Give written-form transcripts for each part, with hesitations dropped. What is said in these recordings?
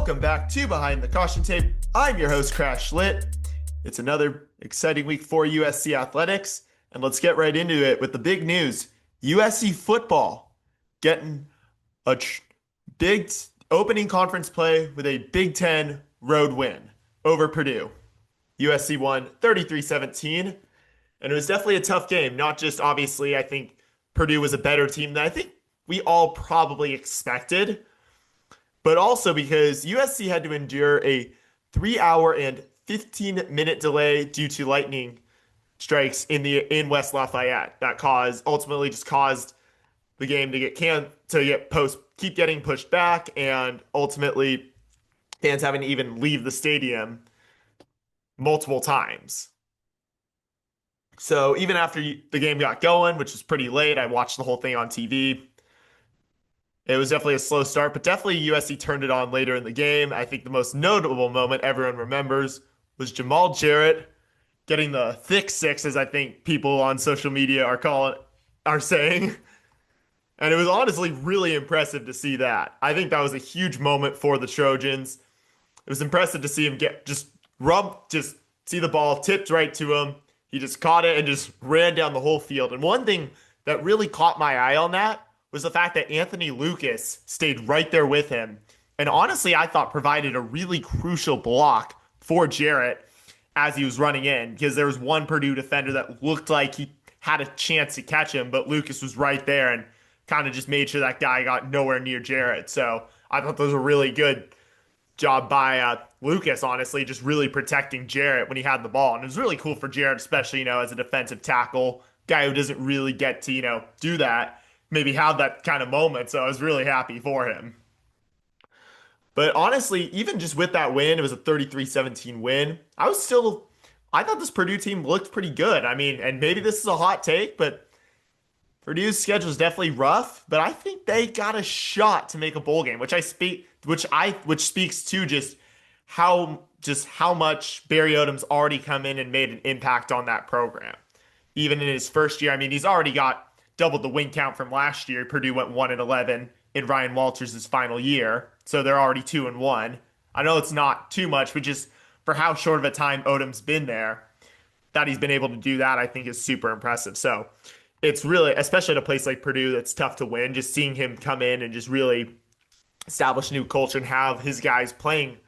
Welcome back to Behind the Caution Tape. I'm your host, CrashLit. It's another exciting week for USC athletics, and let's get right into it with the big news. USC football getting a big opening conference play with a Big Ten road win over Purdue. USC won 33-17, and it was definitely a tough game. Not just, obviously, I think Purdue was a better team than I think we all probably expected, but also because USC had to endure a 3-hour and 15-minute delay due to lightning strikes in West Lafayette that ultimately just caused the game to keep getting pushed back, and ultimately fans having to even leave the stadium multiple times. So even after the game got going, which was pretty late, I watched the whole thing on TV. It was definitely a slow start, but definitely USC turned it on later in the game. I think the most notable moment everyone remembers was Jamal Jarrett getting the thick six, as I think people on social media are saying. And it was honestly really impressive to see that. I think that was a huge moment for the Trojans. It was impressive to see him see the ball tipped right to him. He just caught it and just ran down the whole field. And one thing that really caught my eye on that was the fact that Anthony Lucas stayed right there with him. And honestly, I thought provided a really crucial block for Jarrett as he was running in, because there was one Purdue defender that looked like he had a chance to catch him, but Lucas was right there and kind of just made sure that guy got nowhere near Jarrett. So I thought that was a really good job by Lucas, honestly, just really protecting Jarrett when he had the ball. And it was really cool for Jarrett, especially, as a defensive tackle, guy who doesn't really get to, do that, maybe have that kind of moment. So I was really happy for him. But honestly, even just with that win, it was a 33-17 win. I thought this Purdue team looked pretty good. I mean, and maybe this is a hot take, but Purdue's schedule is definitely rough, but I think they got a shot to make a bowl game, which speaks to just how much Barry Odom's already come in and made an impact on that program. Even in his first year, I mean, he's already got doubled the win count from last year. Purdue went 1-11 in Ryan Walters' final year, so they're already 2-1. I know it's not too much, but just for how short of a time Odom's been there, that he's been able to do that, I think is super impressive. So it's really, especially at a place like Purdue that's tough to win, just seeing him come in and just really establish a new culture and have his guys playing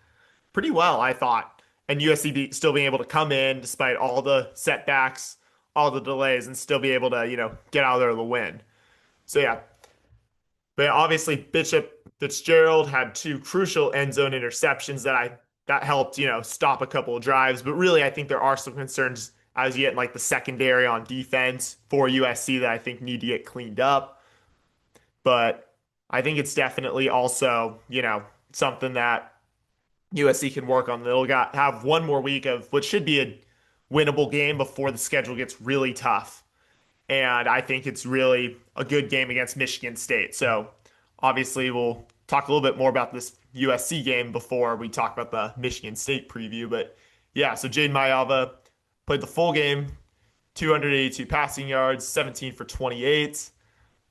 pretty well, I thought. And USC still being able to come in despite all the setbacks, all the delays, and still be able to, get out of there with a win. So yeah. But obviously Bishop Fitzgerald had two crucial end zone interceptions that helped, stop a couple of drives. But really, I think there are some concerns as you get in the secondary on defense for USC that I think need to get cleaned up. But I think it's definitely also, something that USC can work on. They'll have one more week of what should be a winnable game before the schedule gets really tough. And I think it's really a good game against Michigan State. So obviously we'll talk a little bit more about this USC game before we talk about the Michigan State preview. But yeah, so Jaden Mayava played the full game, 282 passing yards, 17 for 28.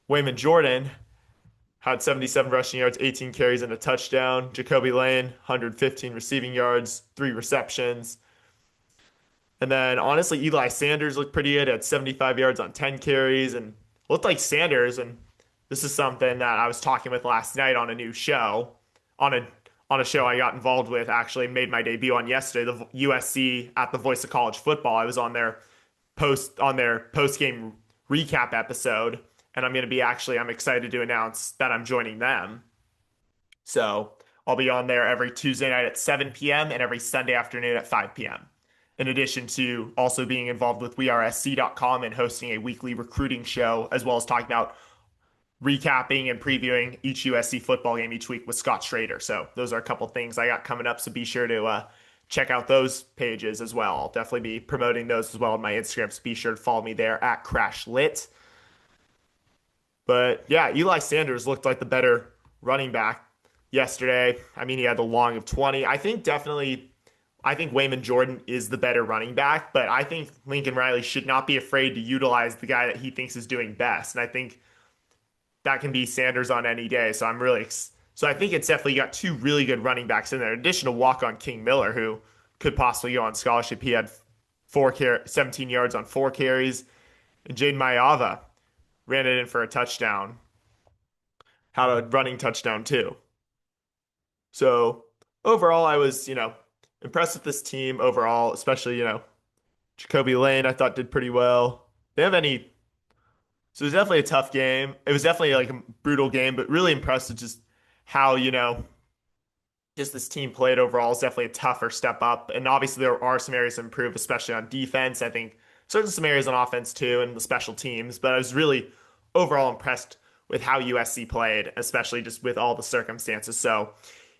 Wayman Jordan had 77 rushing yards, 18 carries, and a touchdown. Jacoby Lane, 115 receiving yards, 3 receptions. And then, honestly, Eli Sanders looked pretty good at 75 yards on 10 carries, and looked like Sanders. And this is something that I was talking with last night on a new show, on a show I got involved with, actually made my debut on yesterday, the USC at the Voice of College Football. I was on their post-game recap episode, and I'm excited to announce that I'm joining them. So I'll be on there every Tuesday night at 7 p.m. and every Sunday afternoon at 5 p.m. In addition to also being involved with wearesc.com and hosting a weekly recruiting show, as well as talking about recapping and previewing each USC football game each week with Scott Schrader. So those are a couple things I got coming up, so be sure to check out those pages as well. I'll definitely be promoting those as well on my Instagram, so be sure to follow me there at CrashLit. But yeah, Eli Sanders looked like the better running back yesterday. I mean, he had the long of 20. I think Wayman Jordan is the better running back, but I think Lincoln Riley should not be afraid to utilize the guy that he thinks is doing best. And I think that can be Sanders on any day. So I'm really So I think it's definitely got two really good running backs in there, in addition to walk-on King Miller, who could possibly go on scholarship. He had 17 yards on 4 carries. And Jaden Mayava ran it in for a touchdown, had a running touchdown too. So overall, I was, impressed with this team overall, especially, Jacoby Lane, I thought did pretty well. They have any, so it was definitely a tough game. It was definitely like a brutal game, but really impressed with just how, just this team played overall is definitely a tougher step up. And obviously there are some areas to improve, especially on defense. I think certainly some areas on offense too, and the special teams. But I was really overall impressed with how USC played, especially just with all the circumstances. So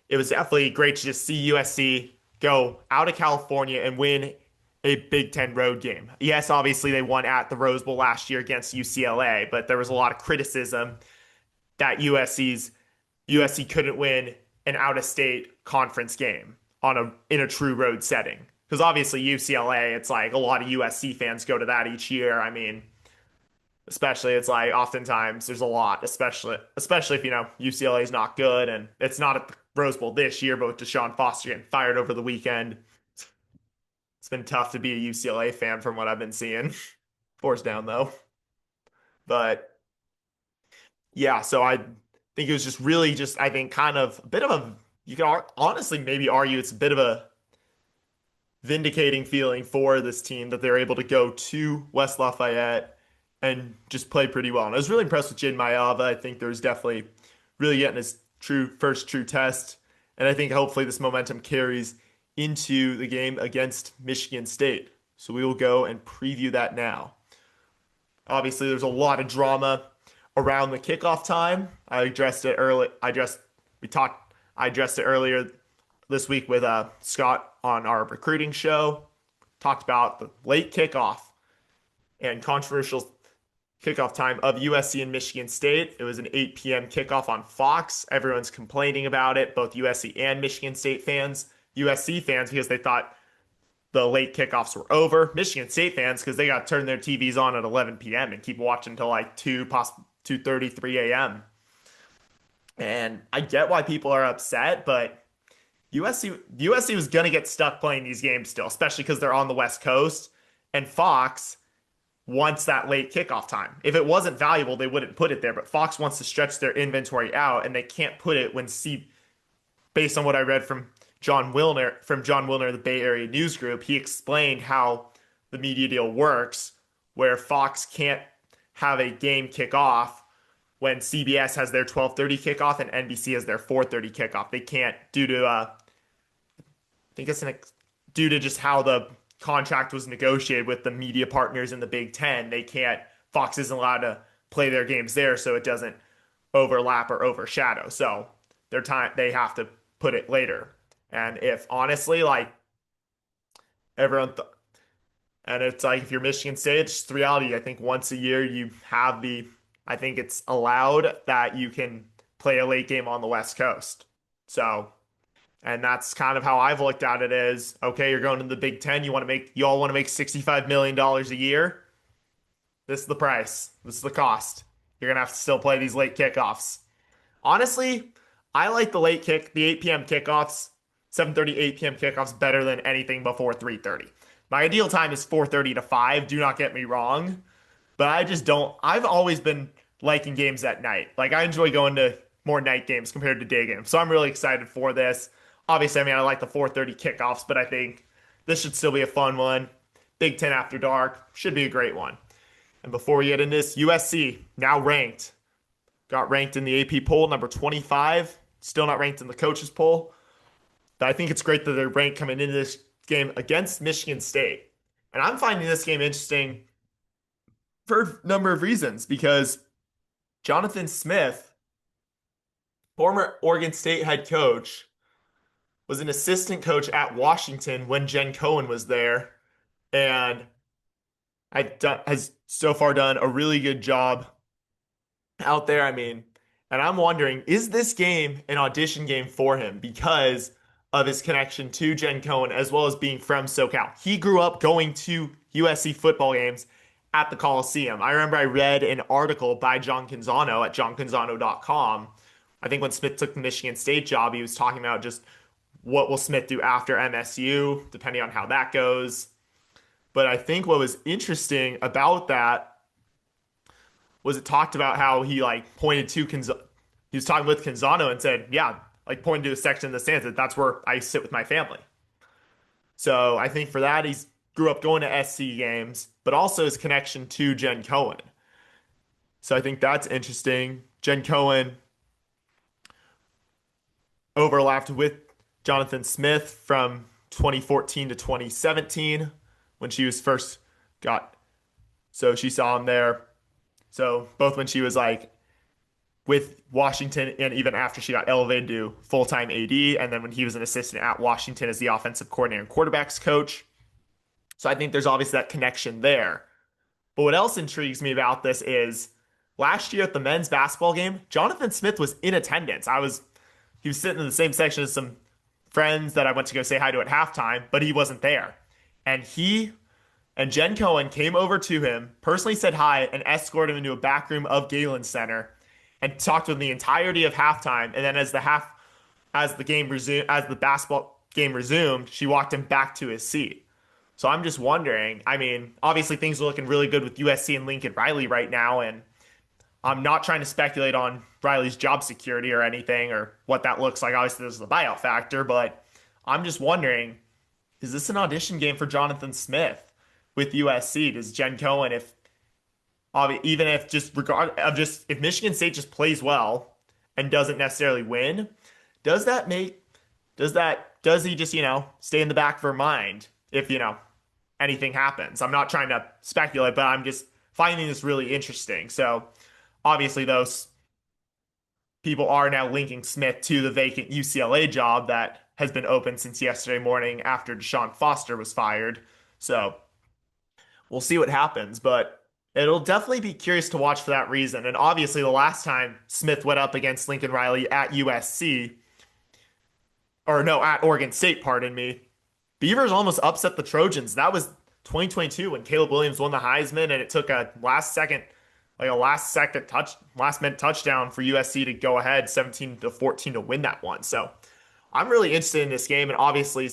it was definitely great to just see USC go out of California and win a Big Ten road game. Yes, obviously they won at the Rose Bowl last year against UCLA, but there was a lot of criticism that USC couldn't win an out-of-state conference game in a true road setting. Because obviously UCLA, it's like a lot of USC fans go to that each year. I mean, especially it's like oftentimes there's a lot, especially if UCLA is not good and it's not at the Rose Bowl this year, but with Deshaun Foster getting fired over the weekend, it's been tough to be a UCLA fan from what I've been seeing. Four's down though, but yeah, so I think it was just really just I think kind of a bit of a you can honestly maybe argue it's a bit of a vindicating feeling for this team that they're able to go to West Lafayette and just play pretty well. And I was really impressed with Jaden Mayava. I think there's definitely really getting his first true test. And I think hopefully this momentum carries into the game against Michigan State. So we will go and preview that now. Obviously, there's a lot of drama around the kickoff time. I addressed it early. I addressed it earlier this week with Scott on our recruiting show. Talked about the late kickoff and controversial kickoff time of USC and Michigan State. It was an 8 p.m. kickoff on Fox. Everyone's complaining about it, both USC and Michigan State fans. USC fans because they thought the late kickoffs were over. Michigan State fans because they got to turn their TVs on at 11 p.m. and keep watching until like 2:30, 3 a.m. And I get why people are upset, but USC was going to get stuck playing these games still, especially because they're on the West Coast, and Fox wants that late kickoff time. If it wasn't valuable, they wouldn't put it there, but Fox wants to stretch their inventory out, and they can't put it based on what I read from John Wilner, the Bay Area News Group. He explained how the media deal works, where Fox can't have a game kick off when CBS has their 12:30 kickoff and NBC has their 4:30 kickoff. They can't due to due to just how the contract was negotiated with the media partners in the Big Ten. Fox isn't allowed to play their games there, so it doesn't overlap or overshadow. So they have to put it later. And if honestly, like and it's like if you're Michigan State, it's just the reality. I think once a year I think it's allowed that you can play a late game on the West Coast. So, and that's kind of how I've looked at it is, okay, you're going to the Big Ten. You all want to make $65 million a year. This is the price. This is the cost. You're going to have to still play these late kickoffs. Honestly, I like the 8 p.m. kickoffs, 7:30, 8 p.m. kickoffs better than anything before 3:30. My ideal time is 4:30 to 5. Do not get me wrong. But I just don't. I've always been liking games at night. Like, I enjoy going to more night games compared to day games. So I'm really excited for this. Obviously, I like the 4:30 kickoffs, but I think this should still be a fun one. Big Ten After Dark should be a great one. And before we get into this, USC now ranked. Got ranked in the AP poll, number 25. Still not ranked in the coaches poll. But I think it's great that they're ranked coming into this game against Michigan State. And I'm finding this game interesting for a number of reasons, because Jonathan Smith, former Oregon State head coach, was an assistant coach at Washington when Jen Cohen was there, and has so far done a really good job out there. And I'm wondering, is this game an audition game for him because of his connection to Jen Cohen as well as being from SoCal? He grew up going to USC football games at the Coliseum. I remember I read an article by John Canzano at johncanzano.com. I think when Smith took the Michigan State job, he was talking about just what will Smith do after MSU, depending on how that goes. But I think what was interesting about that was it talked about how he like pointed to he was talking with Canzano and said, yeah, like pointing to a section in the stands that that's where I sit with my family. So I think for that, he's grew up going to SC games, but also his connection to Jen Cohen. So I think that's interesting. Jen Cohen overlapped with Jonathan Smith from 2014 to 2017 when she was first got. So she saw him there. So both when she was like with Washington and even after she got elevated to full-time AD, and then when he was an assistant at Washington as the offensive coordinator and quarterbacks coach. So I think there's obviously that connection there. But what else intrigues me about this is last year at the men's basketball game, Jonathan Smith was in attendance. He was sitting in the same section as some friends that I went to go say hi to at halftime, but he wasn't there. And he and Jen Cohen came over to him, personally said hi, and escorted him into a back room of Galen Center and talked with him the entirety of halftime. And then as the basketball game resumed, she walked him back to his seat. So I'm just wondering, I mean, obviously things are looking really good with USC and Lincoln Riley right now, and I'm not trying to speculate on Riley's job security or anything or what that looks like. Obviously, there's the buyout factor, but I'm just wondering, is this an audition game for Jonathan Smith with USC? Does Jen Cohen, even if just regard of just if Michigan State just plays well and doesn't necessarily win, does that make does he just, stay in the back of her mind if, anything happens? I'm not trying to speculate, but I'm just finding this really interesting. So obviously those people are now linking Smith to the vacant UCLA job that has been open since yesterday morning after Deshaun Foster was fired. So we'll see what happens, but it'll definitely be curious to watch for that reason. And obviously the last time Smith went up against Lincoln Riley at USC, or no, at Oregon State, pardon me, Beavers almost upset the Trojans. That was 2022 when Caleb Williams won the Heisman, and it took a last minute touchdown for USC to go ahead 17-14 to win that one. So I'm really interested in this game, and obviously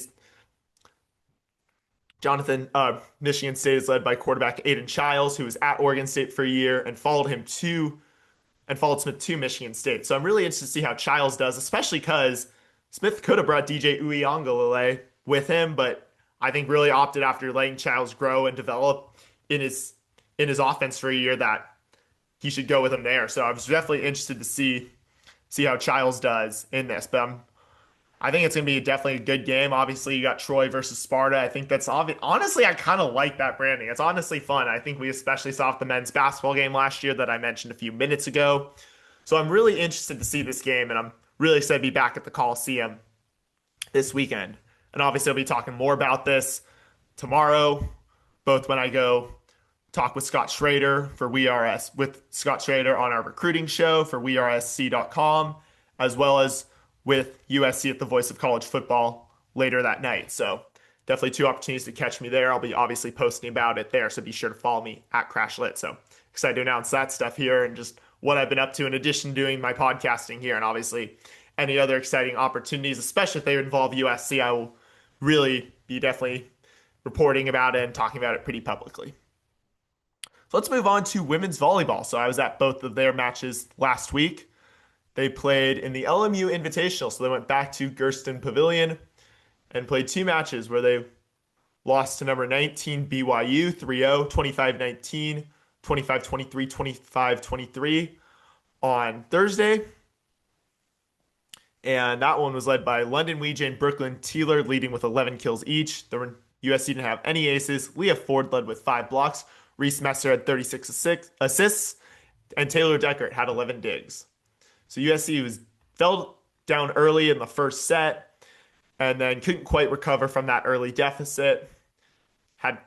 Michigan State is led by quarterback Aiden Childs, who was at Oregon State for a year and followed Smith to Michigan State. So I'm really interested to see how Childs does, especially because Smith could have brought DJ Uytengsu with him, but I think really opted after letting Childs grow and develop in his offense for a year that he should go with him there. So I was definitely interested to see how Childs does in this. But I think it's going to be definitely a good game. Obviously, you got Troy versus Sparta. I think that's obvious. Honestly, I kind of like that branding. It's honestly fun. I think we especially saw at the men's basketball game last year that I mentioned a few minutes ago. So I'm really interested to see this game, and I'm really excited to be back at the Coliseum this weekend. And obviously, I'll be talking more about this tomorrow, both when I go talk with Scott Schrader with Scott Schrader on our recruiting show for wearesc.com, as well as with USC at the Voice of College Football later that night. So definitely two opportunities to catch me there. I'll be obviously posting about it there, so be sure to follow me at CrashLit. So excited to announce that stuff here and just what I've been up to in addition to doing my podcasting here, and obviously any other exciting opportunities, especially if they involve USC, I will really be definitely reporting about it and talking about it pretty publicly. So let's move on to women's volleyball. So I was at both of their matches last week. They played in the LMU Invitational, so they went back to Gersten Pavilion and played two matches where they lost to number 19 BYU 3-0, 25-19, 25-23, 25-23 on Thursday. And that one was led by London Weege and Brooklyn Teeler, leading with 11 kills each. The USC didn't have any aces. Leah Ford led with 5 blocks. Reese Messer had 36 assists, and Taylor Deckert had 11 digs. So USC fell down early in the first set and then couldn't quite recover from that early deficit. Had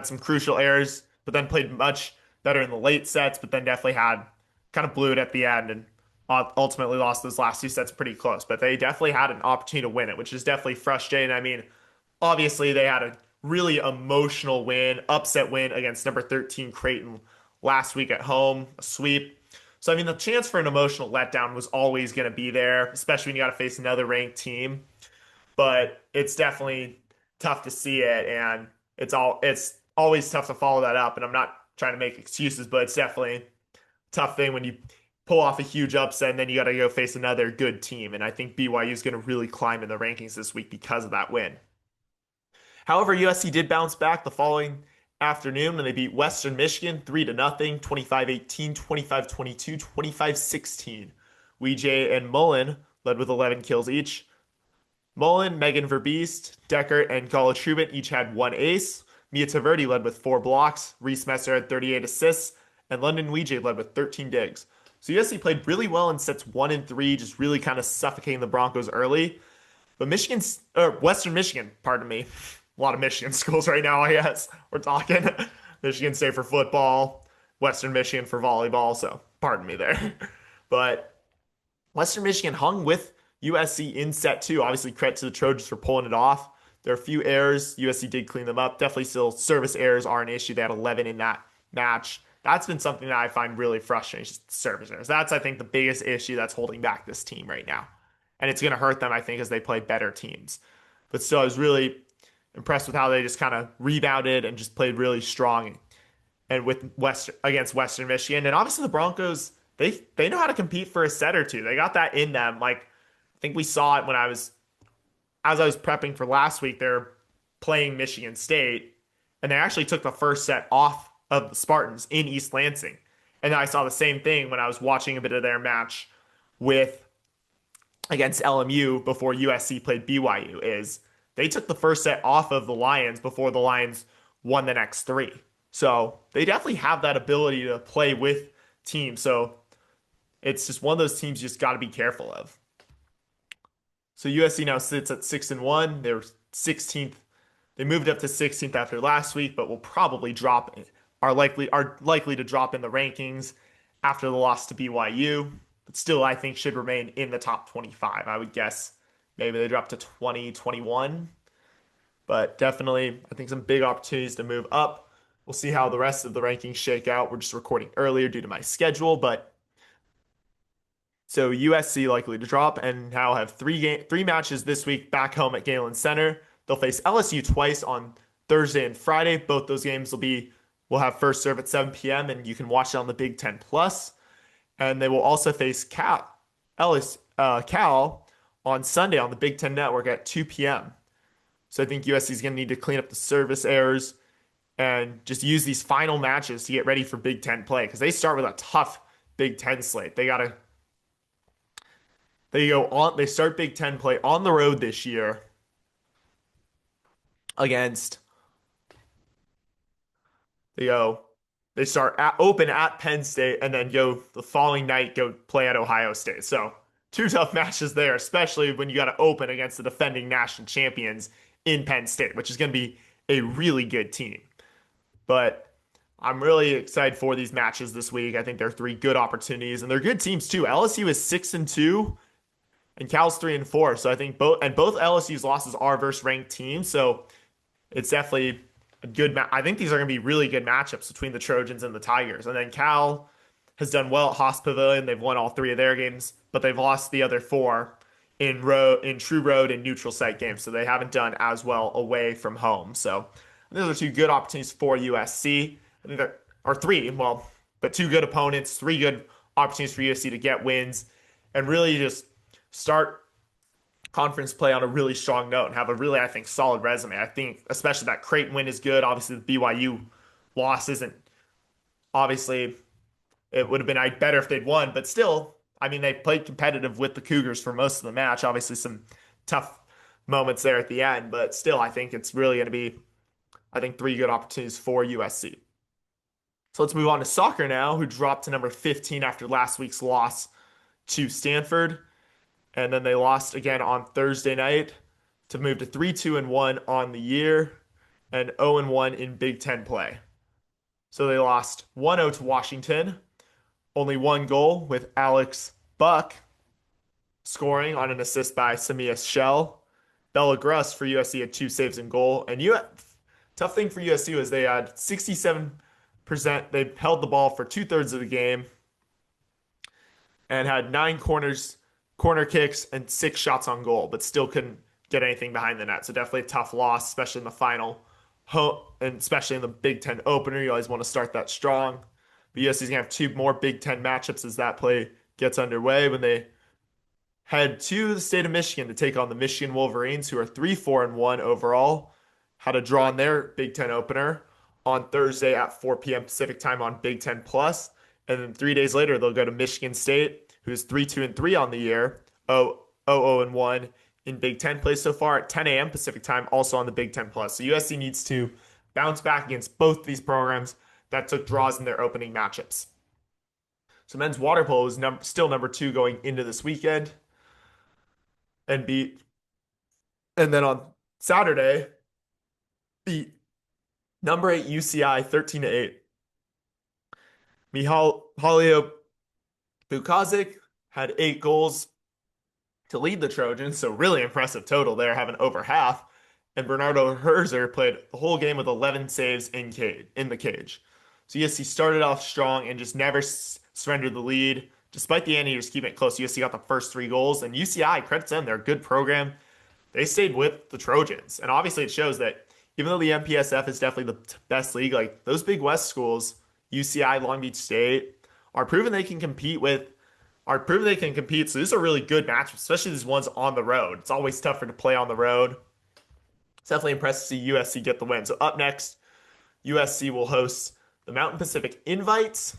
some crucial errors, but then played much better in the late sets, but then definitely kind of blew it at the end and ultimately lost those last 2 sets pretty close. But they definitely had an opportunity to win it, which is definitely frustrating. I mean, obviously they had a really emotional upset win against number 13 Creighton last week at home, a sweep. So, I mean, the chance for an emotional letdown was always going to be there, especially when you got to face another ranked team. But it's definitely tough to see it, and it's always tough to follow that up. And I'm not trying to make excuses, but it's definitely a tough thing when you pull off a huge upset and then you got to go face another good team. And I think BYU is going to really climb in the rankings this week because of that win. However, USC did bounce back the following afternoon when they beat Western Michigan 3-0, 25-18, 25-22, 25-16. Weejay and Mullen led with 11 kills each. Mullen, Megan Verbeest, Decker, and Gala Truman each had one ace. Mia Taverdi led with 4 blocks. Reese Messer had 38 assists, and London Weejay led with 13 digs. So USC played really well in sets 1 and 3, just really kind of suffocating the Broncos early. But Western Michigan, pardon me, a lot of Michigan schools right now, I guess. We're talking Michigan State for football, Western Michigan for volleyball, so pardon me there. But Western Michigan hung with USC in set 2. Obviously, credit to the Trojans for pulling it off. There are a few errors. USC did clean them up. Definitely still service errors are an issue. They had 11 in that match. That's been something that I find really frustrating, just service errors. That's, I think, the biggest issue that's holding back this team right now. And it's going to hurt them, I think, as they play better teams. But still, I was really impressed with how they just kind of rebounded and just played really strong and against Western Michigan. And obviously the Broncos, they know how to compete for a set or two. They got that in them. Like I think we saw it as I was prepping for last week. They're playing Michigan State, and they actually took the first set off of the Spartans in East Lansing. And I saw the same thing when I was watching a bit of their match with against LMU before USC played BYU. Is they took the first set off of the Lions before the Lions won the next 3. So they definitely have that ability to play with teams. So it's just one of those teams you just got to be careful of. So USC now sits at 6-1. They're 16th. They moved up to 16th after last week, but will probably are likely to drop in the rankings after the loss to BYU. But still, I think should remain in the top 25. I would guess maybe they drop to 20, 21. But definitely, I think some big opportunities to move up. We'll see how the rest of the rankings shake out. We're just recording earlier due to my schedule, but so USC likely to drop and now have three matches this week back home at Galen Center. They'll face LSU twice on Thursday and Friday. Both those games will have first serve at 7 p.m. and you can watch it on the Big Ten Plus. And they will also face Cal on Sunday on the Big Ten Network at 2 p.m. So I think USC is going to need to clean up the service errors and just use these final matches to get ready for Big Ten play because they start with a tough Big Ten slate. They start Big Ten play on the road this year against they start open at Penn State and then go the following night go play at Ohio State. So 2 tough matches there, especially when you got to open against the defending national champions in Penn State, which is going to be a really good team. But I'm really excited for these matches this week. I think they're 3 good opportunities, and they're good teams too. LSU is 6-2, and Cal's 3-4. So I think both LSU's losses are versus ranked teams. So it's definitely a good I think these are going to be really good matchups between the Trojans and the Tigers. And then Cal has done well at Haas Pavilion. They've won all 3 of their games, but they've lost the other 4 in true road and neutral site games. So they haven't done as well away from home. So those are 2 good opportunities for USC. I think there are 3, but 2 good opponents, 3 good opportunities for USC to get wins and really just start conference play on a really strong note and have a really, I think, solid resume. I think especially that Creighton win is good. Obviously, the BYU loss isn't, obviously, it would have been better if they'd won, but still, I mean, they played competitive with the Cougars for most of the match. Obviously, some tough moments there at the end, but still, I think it's really going to be, 3 good opportunities for USC. So let's move on to soccer now, who dropped to number 15 after last week's loss to Stanford. And then they lost again on Thursday night to move to 3-2-1 on the year and 0-1 in Big Ten play. So they lost 1-0 to Washington, only 1 goal with Alex Buck scoring on an assist by Samia Shell. Bella Gruss for USC had 2 saves and goal. And tough thing for USC was they had 67%. They held the ball for 2/3 of the game. and had corner kicks, and 6 shots on goal, but still couldn't get anything behind the net. So definitely a tough loss, especially in the final, and especially in the Big Ten opener. You always want to start that strong. But USC's gonna have 2 more Big Ten matchups as that play gets underway when they head to the state of Michigan to take on the Michigan Wolverines, who are 3-4-1 overall. Had a draw in their Big Ten opener on Thursday at 4 p.m. Pacific time on Big Ten Plus. And then 3 days later, they'll go to Michigan State, who's 3-2-3 on the year, 0-0-1 in Big Ten play so far at 10 a.m. Pacific time, also on the Big Ten Plus. So USC needs to bounce back against both these programs that took draws in their opening matchups. So men's water polo is still number 2 going into this weekend and beat. And then on Saturday, beat number 8 UCI 13-8. Mihalio Bukazic had 8 goals to lead the Trojans, so really impressive total there, having over half. And Bernardo Herzer played the whole game with 11 saves in the cage. So USC started off strong and just never surrendered the lead. Despite the Anteaters keeping it close, USC got the first 3 goals. And UCI, credits them, they're a good program. They stayed with the Trojans. And obviously it shows that even though the MPSF is definitely the best league, like those Big West schools, UCI, Long Beach State, are proving they can compete. So these are really good matchups, especially these ones on the road. It's always tougher to play on the road. It's definitely impressive to see USC get the win. So up next, USC will host the Mountain Pacific Invites.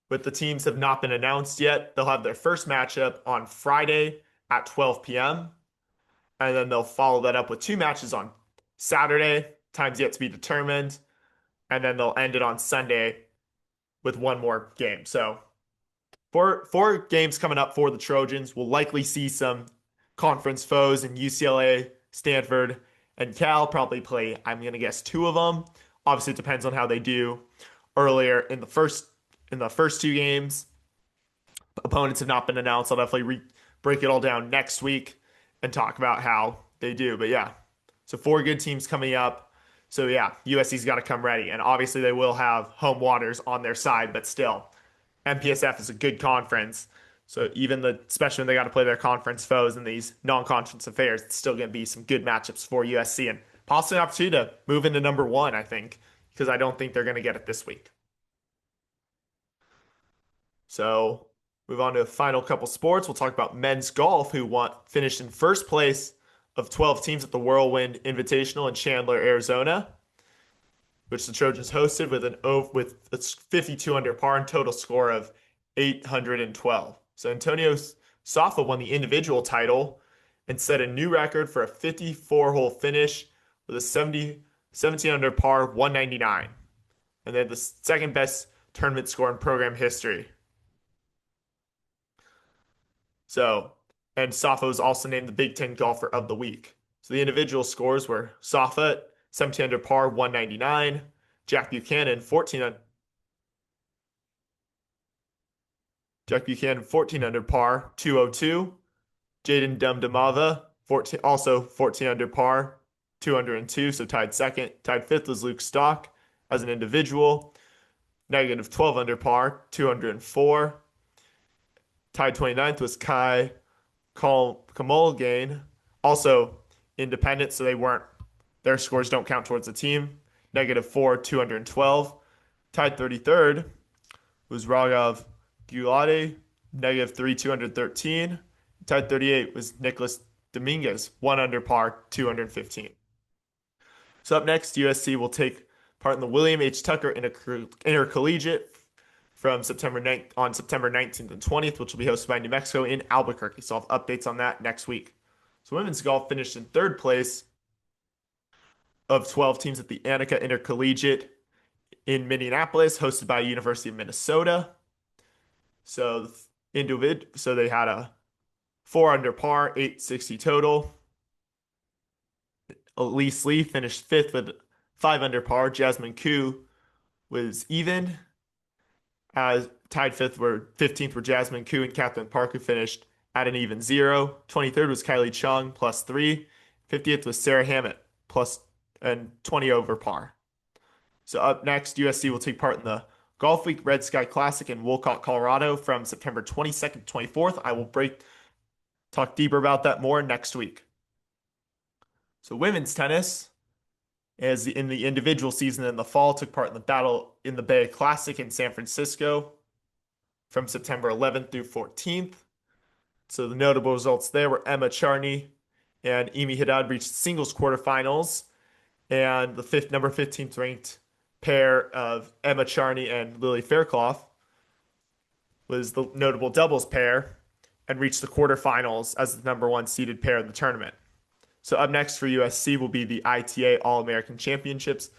But the teams have not been announced yet. They'll have their first matchup on Friday at 12 p.m. And then they'll follow that up with 2 matches on Saturday. Times yet to be determined. And then they'll end it on Sunday with 1 more game. So four games coming up for the Trojans. We'll likely see some conference foes in UCLA, Stanford, and Cal. Probably play, I'm going to guess, 2 of them. Obviously, it depends on how they do earlier in the first 2 games. Opponents have not been announced. I'll definitely break it all down next week and talk about how they do. But yeah, so 4 good teams coming up. So yeah, USC's got to come ready. And obviously they will have home waters on their side, but still, MPSF is a good conference. So especially when they got to play their conference foes in these non-conference affairs, it's still going to be some good matchups for USC and possibly an opportunity to move into number 1, I think, because I don't think they're going to get it this week. So move on to the final couple sports. We'll talk about men's golf, who finished in first place of 12 teams at the Whirlwind Invitational in Chandler, Arizona, which the Trojans hosted with a 52 under par and total score of 812. So Antonio Safa won the individual title and set a new record for a 54-hole finish with a 17 under par 199. And they had the second best tournament score in program history. And Safa was also named the Big Ten Golfer of the Week. So the individual scores were Safa 17 under par 199, Jack Buchanan 14 under par 202, Jaden Dumdumava also 14 under par 202, so tied second. Tied fifth was Luke Stock as an individual, negative 12 under par 204. Tied 29th was Kai Kamolgain, also independent, so their scores don't count towards the team. Negative 4, 212. Tied 33rd was Raghav Gulade, negative 3, 213. Tied 38 was Nicholas Dominguez, 1 under par, 215. So up next, USC will take part in the William H. Tucker Intercollegiate on September 19th and 20th, which will be hosted by New Mexico in Albuquerque. So I'll have updates on that next week. So women's golf finished in 3rd place of 12 teams at the Annika Intercollegiate in Minneapolis, hosted by University of Minnesota. So they had a 4 under par, 860 total. Elise Lee finished 5th with 5 under par. Jasmine Koo was even. As tied 15th were Jasmine Koo and Catherine Park, who finished at an even 0. 23rd was Kylie Chung, plus 3. 50th was Sarah Hammett, plus and 20 over par. So up next, USC will take part in the Golf Week Red Sky Classic in Wolcott, Colorado from September 22nd to 24th. I will talk deeper about that more next week. So women's tennis, as in the individual season in the fall, took part in the Battle in the Bay Classic in San Francisco from September 11th through 14th. So the notable results there were Emma Charney and Emi Haddad reached singles quarterfinals, and the number 15th ranked pair of Emma Charney and Lily Fairclough was the notable doubles pair and reached the quarterfinals as the number one seeded pair in the tournament. So up next for USC will be the ITA All-American Championships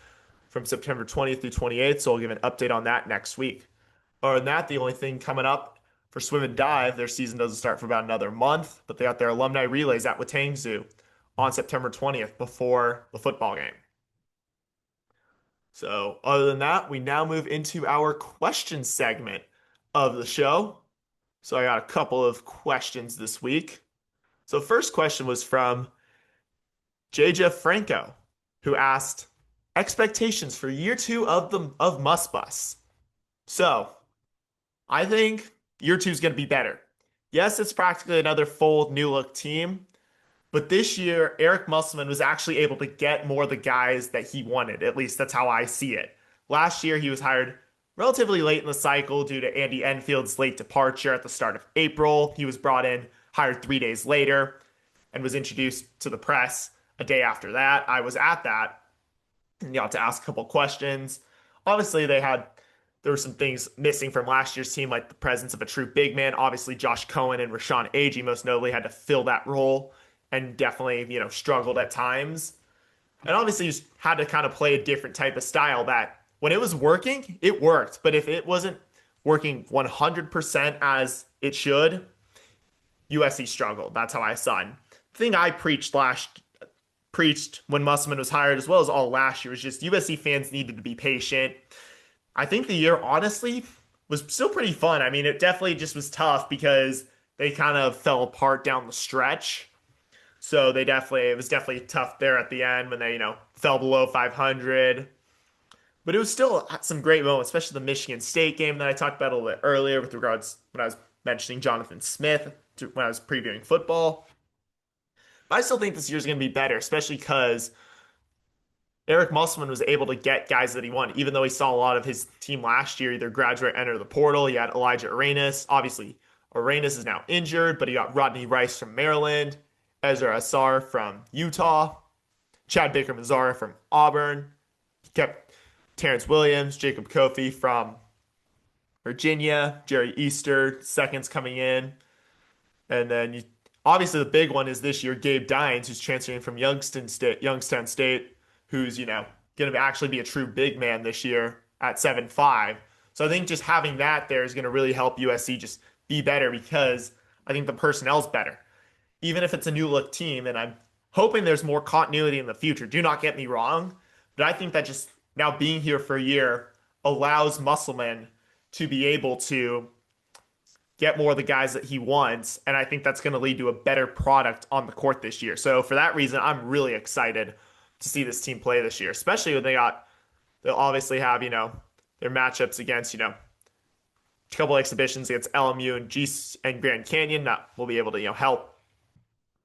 from September 20th through 28th. So I'll give an update on that next week. Other than that, the only thing coming up for swim and dive, their season doesn't start for about another month, but they got their Alumni Relays at Uytengsu on September 20th before the football game. So other than that, we now move into our question segment of the show. So I got a couple of questions this week. So first question was from JJ Franco, who asked expectations for year two of Must Bus. So I think year two is going to be better. Yes, it's practically another full new look team, but this year Eric Musselman was actually able to get more of the guys that he wanted. At least that's how I see it. Last year he was hired relatively late in the cycle due to Andy Enfield's late departure at the start of April. He was brought in, hired 3 days later, and was introduced to the press a day after that. I was at that and got to ask a couple questions. Obviously, there were some things missing from last year's team, like the presence of a true big man. Obviously, Josh Cohen and Rashawn Agee most notably had to fill that role and definitely, struggled at times. And obviously, you just had to kind of play a different type of style that when it was working, it worked. But if it wasn't working 100% as it should, USC struggled. That's how I saw it. The thing I preached when Musselman was hired, as well as all last year, was just USC fans needed to be patient. I think the year, honestly, was still pretty fun. I mean, it definitely just was tough because they kind of fell apart down the stretch. So it was definitely tough there at the end when they, fell below 500. But it was still some great moments, especially the Michigan State game that I talked about a little bit earlier with regards when I was mentioning Jonathan Smith when I was previewing football. But I still think this year's going to be better, especially because Eric Musselman was able to get guys that he wanted, even though he saw a lot of his team last year either graduate or enter the portal. He had Elijah Arenas. Obviously, Arenas is now injured, but he got Rodney Rice from Maryland, Ezra Asar from Utah, Chad Baker-Mazara from Auburn. He kept Terrence Williams, Jacob Kofi from Virginia, Jerry Easter, seconds coming in. And then obviously the big one is this year, Gabe Dines, who's transferring from Youngstown State, who's, going to actually be a true big man this year at 7'5". So I think just having that there is going to really help USC just be better because I think the personnel's better. Even if it's a new look team, and I'm hoping there's more continuity in the future. Do not get me wrong, but I think that just now being here for a year allows Musselman to be able to get more of the guys that he wants, and I think that's going to lead to a better product on the court this year. So for that reason, I'm really excited to see this team play this year, especially when they'll obviously have, their matchups against, a couple exhibitions against LMU and Grand Canyon that will be able to, help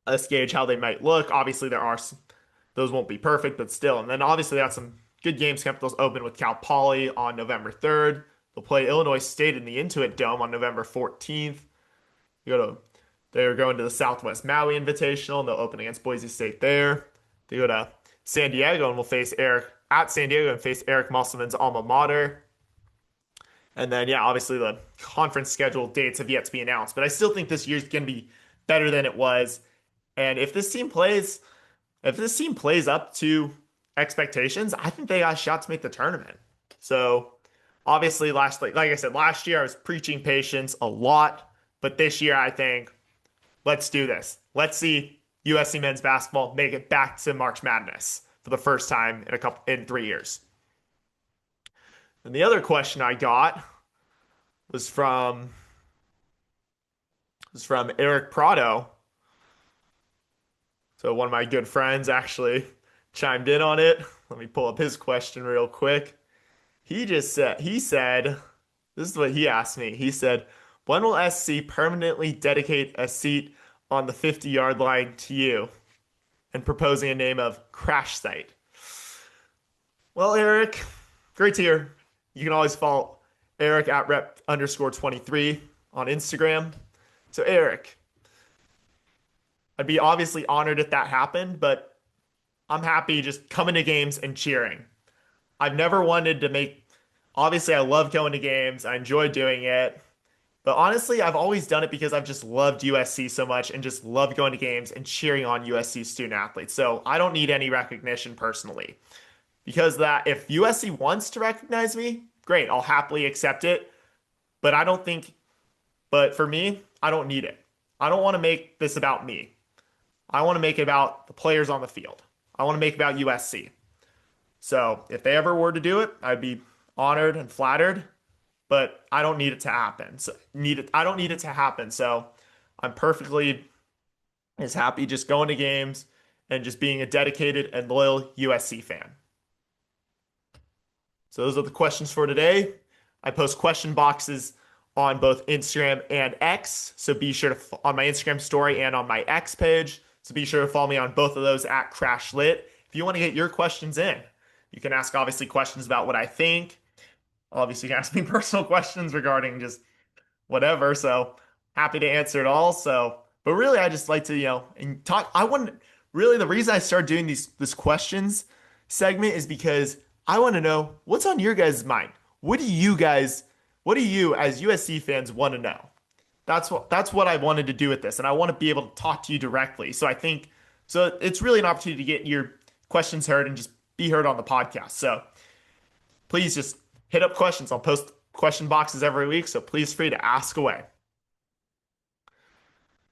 us gauge how they might look. Obviously, those won't be perfect, but still. And then obviously, they got some good games. Capitals open with Cal Poly on November 3rd. They'll play Illinois State in the Intuit Dome on November 14th. They're going to the Southwest Maui Invitational, and they'll open against Boise State there. They go to San Diego and will face Eric Musselman's alma mater. And then, obviously the conference schedule dates have yet to be announced. But I still think this year's going to be better than it was. And if this team plays up to expectations, I think they got a shot to make the tournament. So obviously, like I said, last year I was preaching patience a lot. But this year, I think, let's do this. Let's see USC men's basketball make it back to March Madness for the first time in 3 years. And the other question I got was from Eric Prado. So one of my good friends actually chimed in on it. Let me pull up his question real quick. he said, this is what he asked me. He said, when will SC permanently dedicate a seat on the 50-yard line to you? And proposing a name of Crash Site. Well, Eric, great to hear. You can always follow Eric at rep underscore 23 on Instagram. So, Eric, I'd be obviously honored if that happened, but I'm happy just coming to games and cheering. I've never wanted to make, obviously, I love going to games, I enjoy doing it. But honestly, I've always done it because I've just loved USC so much and just loved going to games and cheering on USC student athletes. So I don't need any recognition personally. Because that if USC wants to recognize me, great, I'll happily accept it. But I don't think, but for me, I don't need it. I don't want to make this about me. I want to make it about the players on the field. I want to make it about USC. So if they ever were to do it, I'd be honored and flattered, but I don't need it to happen. I don't need it to happen. So I'm perfectly as happy just going to games and just being a dedicated and loyal USC fan. So those are the questions for today. I post question boxes on both Instagram and X. So be sure to on my Instagram story and on my X page. So be sure to follow me on both of those at CrashLit. If you want to get your questions in, you can ask obviously questions about what I think. Obviously, you can ask me personal questions regarding just whatever. So happy to answer it all. So, but really, I just like to, and talk. I want really the reason I started doing this questions segment is because I want to know what's on your guys' mind. What do you as USC fans want to know? That's what I wanted to do with this, and I want to be able to talk to you directly. So I think it's really an opportunity to get your questions heard and just be heard on the podcast. So please just hit up questions. I'll post question boxes every week, so please feel free to ask away.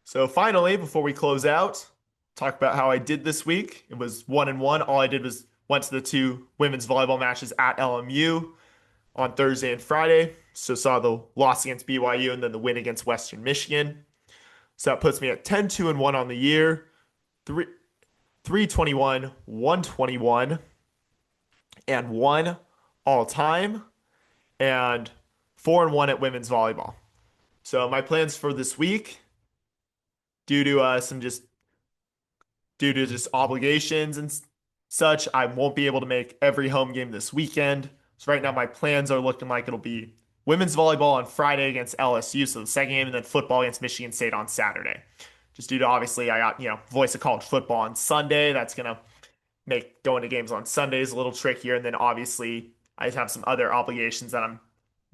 So finally, before we close out, talk about how I did this week. It was 1-1. All I did was went to the two women's volleyball matches at LMU on Thursday and Friday. So saw the loss against BYU and then the win against Western Michigan. So that puts me at 10-2-1 on the year, 321, 121, and 1 all time, and 4-1 at women's volleyball. So my plans for this week, due to just obligations and such, I won't be able to make every home game this weekend. So right now my plans are looking like it'll be women's volleyball on Friday against LSU, so the second game, and then football against Michigan State on Saturday. Just due to obviously I got, voice of college football on Sunday. That's gonna make going to games on Sundays a little trickier. And then obviously I have some other obligations that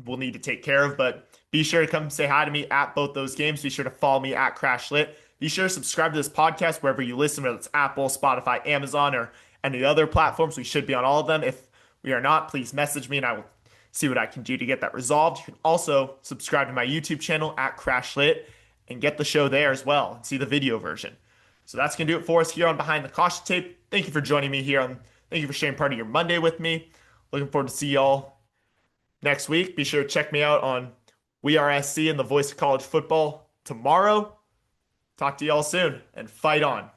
will need to take care of. But be sure to come say hi to me at both those games. Be sure to follow me at CrashLit. Be sure to subscribe to this podcast wherever you listen, whether it's Apple, Spotify, Amazon, or any other platforms. We should be on all of them. If we are not, please message me and I will see what I can do to get that resolved. You can also subscribe to my YouTube channel at CrashLit and get the show there as well and see the video version. So that's going to do it for us here on Behind the Caution Tape. Thank you for joining me here. Thank you for sharing part of your Monday with me. Looking forward to see y'all next week. Be sure to check me out on We Are SC and the Voice of College Football tomorrow. Talk to y'all soon and fight on.